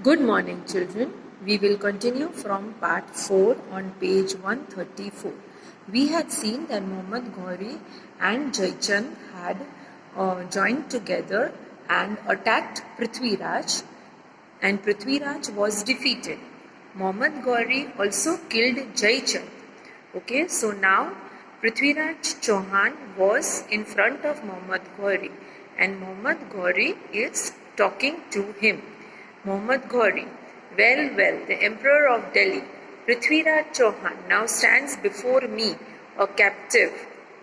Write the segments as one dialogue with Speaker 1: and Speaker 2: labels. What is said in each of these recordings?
Speaker 1: Good morning, children. We will continue from part 4 on page 134. We had seen that Muhammad Ghori and Jaichand had joined together and attacked Prithviraj, and Prithviraj was defeated. Muhammad Ghori also killed Jaichand. Okay, so now Prithviraj Chauhan was in front of Muhammad Ghori, and Muhammad Ghori is talking to him. Muhammad Ghori, well, the Emperor of Delhi, Prithviraj Chauhan now stands before me, a captive,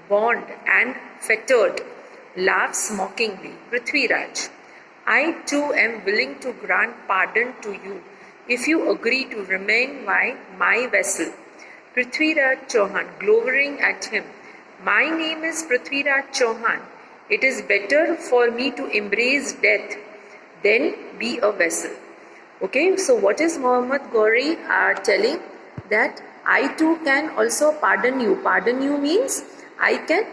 Speaker 1: bound and fettered, laughs mockingly. Prithviraj, I too am willing to grant pardon to you if you agree to remain my vessel. Prithviraj Chauhan, glowering at him, my name is Prithviraj Chauhan. It is better for me to embrace death than be a vessel. Okay, so what is Muhammad Ghori telling? That I too can also pardon you. Pardon you means I can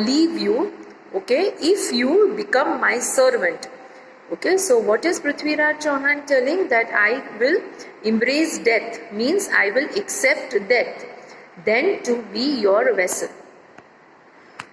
Speaker 1: leave you, okay, if you become my servant. Okay, so what is Prithviraj Chauhan telling? That I will embrace death, means I will accept death, then to be your vessel.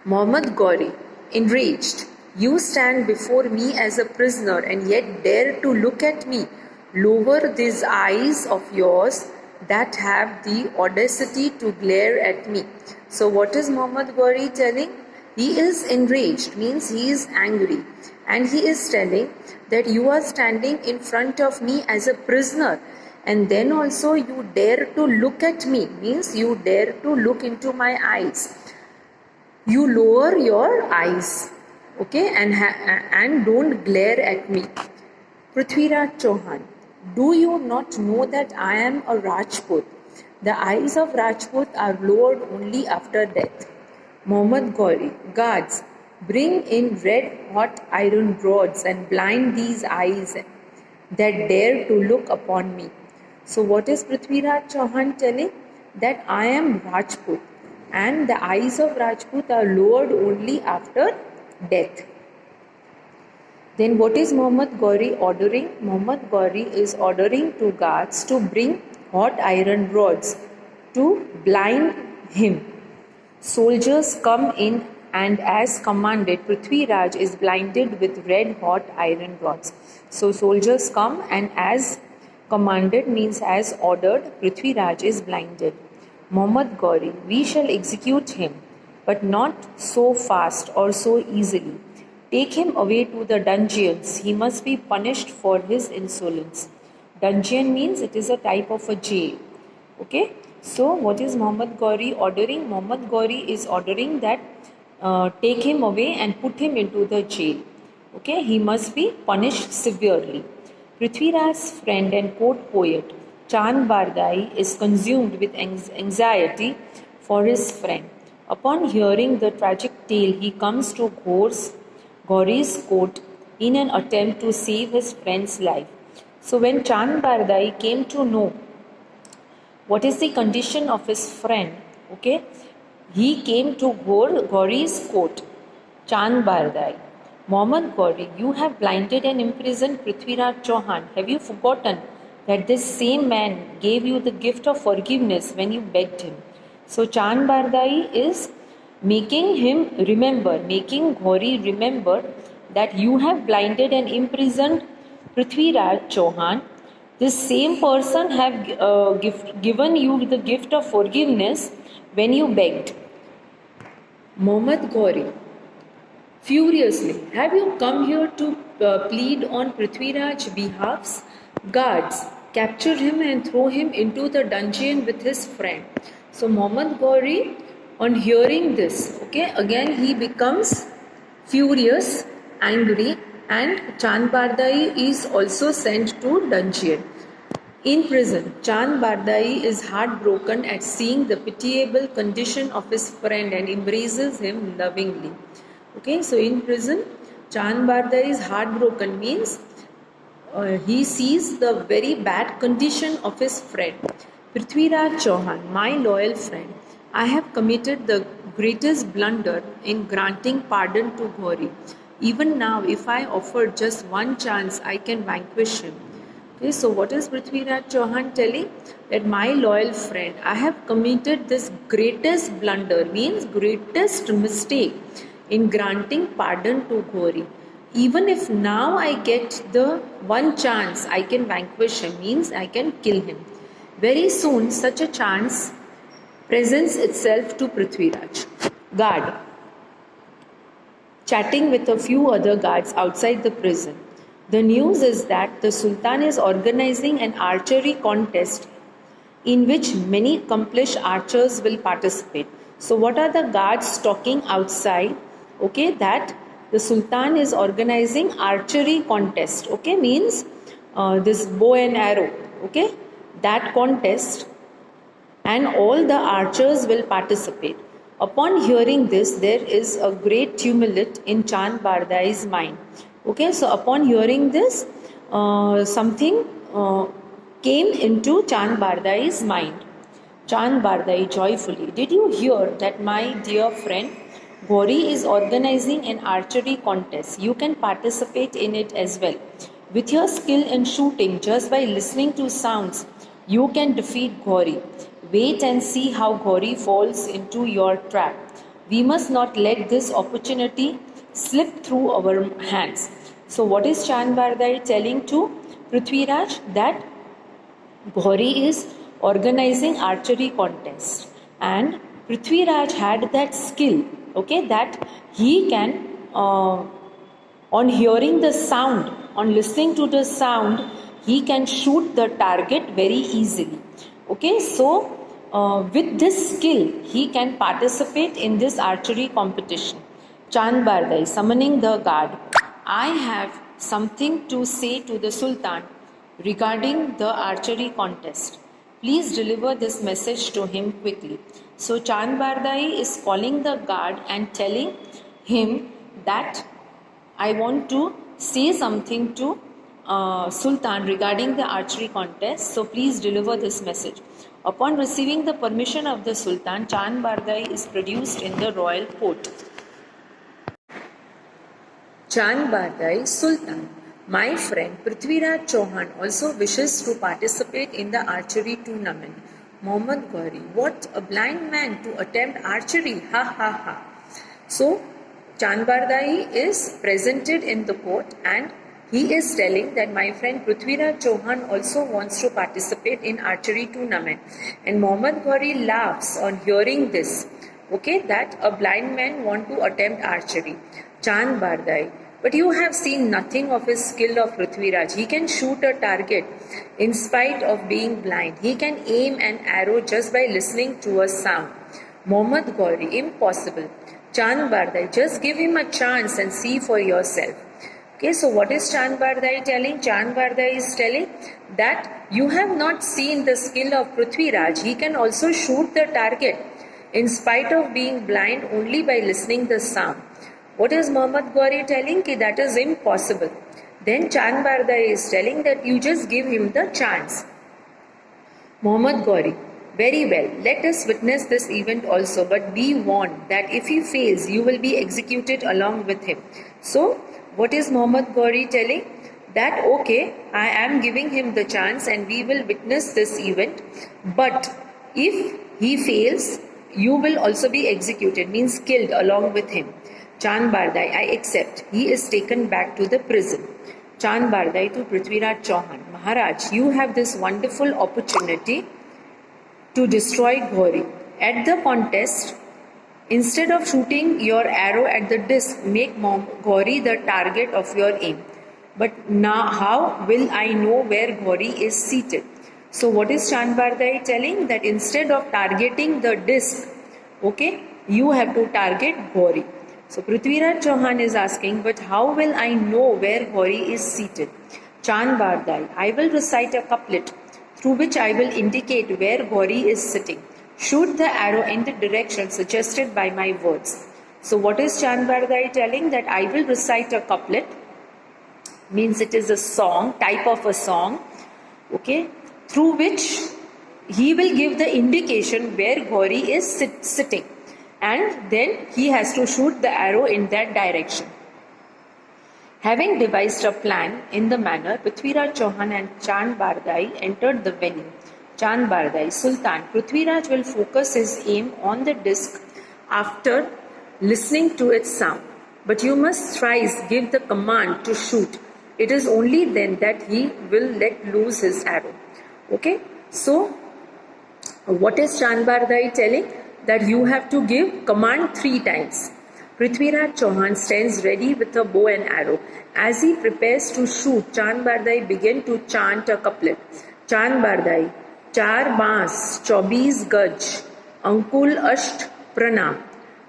Speaker 1: Muhammad Ghori, enraged, you stand before me as a prisoner and yet dare to look at me. Lower these eyes of yours that have the audacity to glare at me. So what is Muhammad Ghori telling? He is enraged, means he is angry, and he is telling that you are standing in front of me as a prisoner, and then also you dare to look at me, means you dare to look into my eyes. You lower your eyes, okay, and don't glare at me. Prithviraj Chauhan, do you not know that I am a Rajput? The eyes of Rajput are lowered only after death. Muhammad Ghori, guards, bring in red hot iron rods and blind these eyes that dare to look upon me. So what is Prithviraj Chauhan telling? That I am Rajput, and the eyes of Rajput are lowered only after death. Then what is Muhammad Ghori ordering? Muhammad Ghori is ordering to guards to bring hot iron rods to blind him. Soldiers come in, and as commanded, Prithviraj is blinded with red hot iron rods. So soldiers come, and as commanded means as ordered, Prithviraj is blinded. Muhammad Ghori, we shall execute him, but not so fast or so easily. Take him away to the dungeons. He must be punished for his insolence. Dungeon means it is a type of a jail. Okay. So what is Muhammad Ghori ordering? Muhammad Ghori is ordering that take him away and put him into the jail. Okay. He must be punished severely. Prithviraj's friend and court poet Chand Bardai is consumed with anxiety for his friend. Upon hearing the tragic tale, he comes to Ghori's court in an attempt to save his friend's life. So when Chand Bardai came to know what is the condition of his friend, okay, he came to Ghori's court. Chand Bardai, Muhammad Ghori, you have blinded and imprisoned Prithviraj Chauhan. Have you forgotten that this same man gave you the gift of forgiveness when you begged him? So Chand Bardai is making Ghori remember that you have blinded and imprisoned Prithviraj Chauhan. This same person have given you the gift of forgiveness when you begged. Muhammad Ghori, furiously, have you come here to plead on Prithviraj's behalf? Guards, capture him and throw him into the dungeon with his friend. So Muhammad Ghori, on hearing this, okay, again he becomes furious, angry, and Chand Bardai is also sent to dungeon. In prison, Chand Bardai is heartbroken at seeing the pitiable condition of his friend and embraces him lovingly. Okay, so in prison, Chand Bardai is heartbroken, means he sees the very bad condition of his friend. Prithviraj Chauhan, my loyal friend, I have committed the greatest blunder in granting pardon to Ghori. Even now, if I offer just one chance, I can vanquish him. Okay, so what is Prithviraj Chauhan telling? That my loyal friend, I have committed this greatest blunder, means greatest mistake in granting pardon to Gauri. Even if now I get the one chance I can vanquish him, means I can kill him. Very soon such a chance presents itself to Prithviraj. Guard, chatting with a few other guards outside the prison. The news is that the Sultan is organizing an archery contest in which many accomplished archers will participate. So, what are the guards talking outside? Okay, that the Sultan is organizing archery contest. Okay, means this bow and arrow. Okay, that contest, and all the archers will participate. Upon hearing this, there is a great tumult in Chand Bardai's mind. Okay, so upon hearing this, something came into Chand Bardai's mind. Chand Bardai joyfully, did you hear that my dear friend Gauri is organizing an archery contest? You can participate in it as well. With your skill in shooting, just by listening to sounds, you can defeat Gauri. Wait and see how Gauri falls into your trap. We must not let this opportunity slip through our hands. So, what is Chand Bardai telling to Prithviraj? That Gauri is organizing archery contest, and Prithviraj had that skill, okay, that he can, on hearing the sound, on listening to the sound, he can shoot the target very easily. Okay, so with this skill, he can participate in this archery competition. Chand Bardai summoning the guard. I have something to say to the Sultan regarding the archery contest. Please deliver this message to him quickly. So Chand Bardai is calling the guard and telling him that I want to say something to Sultan regarding the archery contest. So please deliver this message. Upon receiving the permission of the Sultan, Chand Bardai is produced in the royal court. Chand Bardai, Sultan. My friend Prithviraj Chauhan also wishes to participate in the archery tournament. Mohammad Gauri, what a blind man to attempt archery! Ha ha ha. So, Chand Bardai is presented in the court and he is telling that my friend Prithviraj Chauhan also wants to participate in archery tournament. And Mohammad Gauri laughs on hearing this. Okay, that a blind man want to attempt archery. Chand Bardai, but you have seen nothing of his skill of Prithviraj. He can shoot a target in spite of being blind. He can aim an arrow just by listening to a sound. Mohammad Gauri, impossible. Chand Bardai, just give him a chance and see for yourself. Okay, so what is Chand Bardai telling? Chand Bardai is telling that you have not seen the skill of Prithviraj. He can also shoot the target in spite of being blind only by listening the sound. What is Mohammad Gauri telling? Ki that is impossible. Then Chand Bardai is telling that you just give him the chance. Mohammad Gauri, very well, let us witness this event also, but be warned that if he fails, you will be executed along with him. So, what is Mohammad Gauri telling? That okay, I am giving him the chance and we will witness this event, but if he fails, you will also be executed, means killed along with him. Chand Bardai, I accept. He is taken back to the prison. Chand Bardai to Prithviraj Chauhan, Maharaj, you have this wonderful opportunity to destroy Gauri. At the contest, instead of shooting your arrow at the disc, make Gauri the target of your aim. But now, how will I know where Gauri is seated? So, what is Chand Bardai telling? That instead of targeting the disc, okay, you have to target Gauri. So, Prithviraj Chauhan is asking, but how will I know where Gauri is seated? Chand Bardai, I will recite a couplet through which I will indicate where Gauri is sitting. Shoot the arrow in the direction suggested by my words. So, what is Chand Bardai telling? That I will recite a couplet, means it is a song, type of a song, okay, through which he will give the indication where Gauri is sitting, and then he has to shoot the arrow in that direction. Having devised a plan in the manner, Prithviraj Chauhan and Chand Bardai entered the venue. Chand Bardai, Sultan, Prithviraj will focus his aim on the disc after listening to its sound. But you must thrice give the command to shoot. It is only then that he will let loose his arrow. Okay, so what is Chand Bardai telling? That you have to give command 3 times. Prithviraj Chauhan stands ready with a bow and arrow. As he prepares to shoot, Chand Bardai began to chant a couplet. Chand Bardai, Char Baas, 24 Gaj, Ankul Asht Pranam.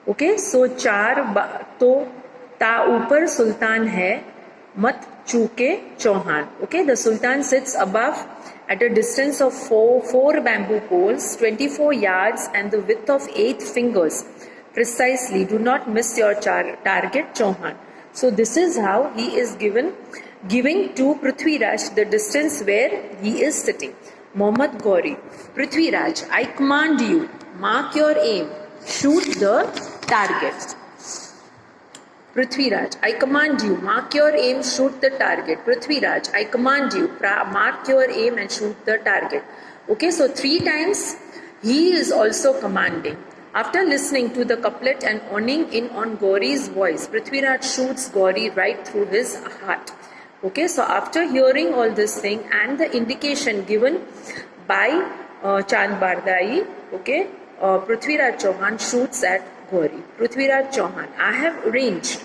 Speaker 1: Okay, so तो ता ऊपर सुल्तान है, मत चूके Chauhan. Okay, the sultan sits above at a distance of four bamboo poles, 24 yards and the width of 8 fingers. Precisely, do not miss your target, Chauhan. So this is how he is giving to Prithviraj the distance where he is sitting. Mohammad Ghori, Prithviraj, I command you, mark your aim, shoot the target. Prithviraj, I command you, mark your aim, shoot the target. Prithviraj, I command you, mark your aim and shoot the target. Okay, so 3 times he is also commanding. After listening to the couplet and owning in on Ghori's voice, Prithviraj shoots Ghori right through his heart. Okay, so after hearing all this thing and the indication given by Chand Bardai, okay, Prithviraj Chauhan shoots at Ghori. Prithviraj Chauhan, I have arranged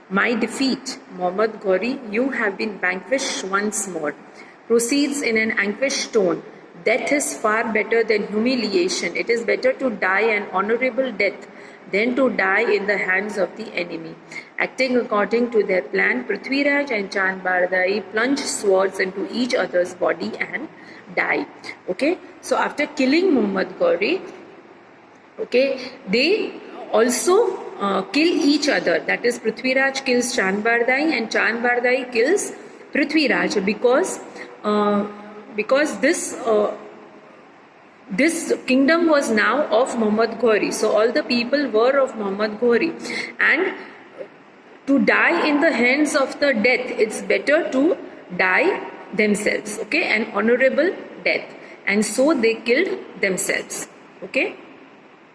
Speaker 1: my defeat. Mohammad Ghori, you have been vanquished once more. Proceeds in an anguished tone. Death is far better than humiliation. It is better to die an honorable death than to die in the hands of the enemy. Acting according to their plan, Prithviraj and Chand Bardai plunged swords into each other's body and died. Okay, so after killing Mohammad Ghori, okay, they also kill each other. That is, Prithviraj kills Chand Bardai and Chand Bardai kills Prithviraj because this kingdom was now of Mohammad Ghori. So all the people were of Mohammad Ghori, and to die in the hands of the death, it's better to die themselves. Okay, an honorable death, and so they killed themselves. Okay.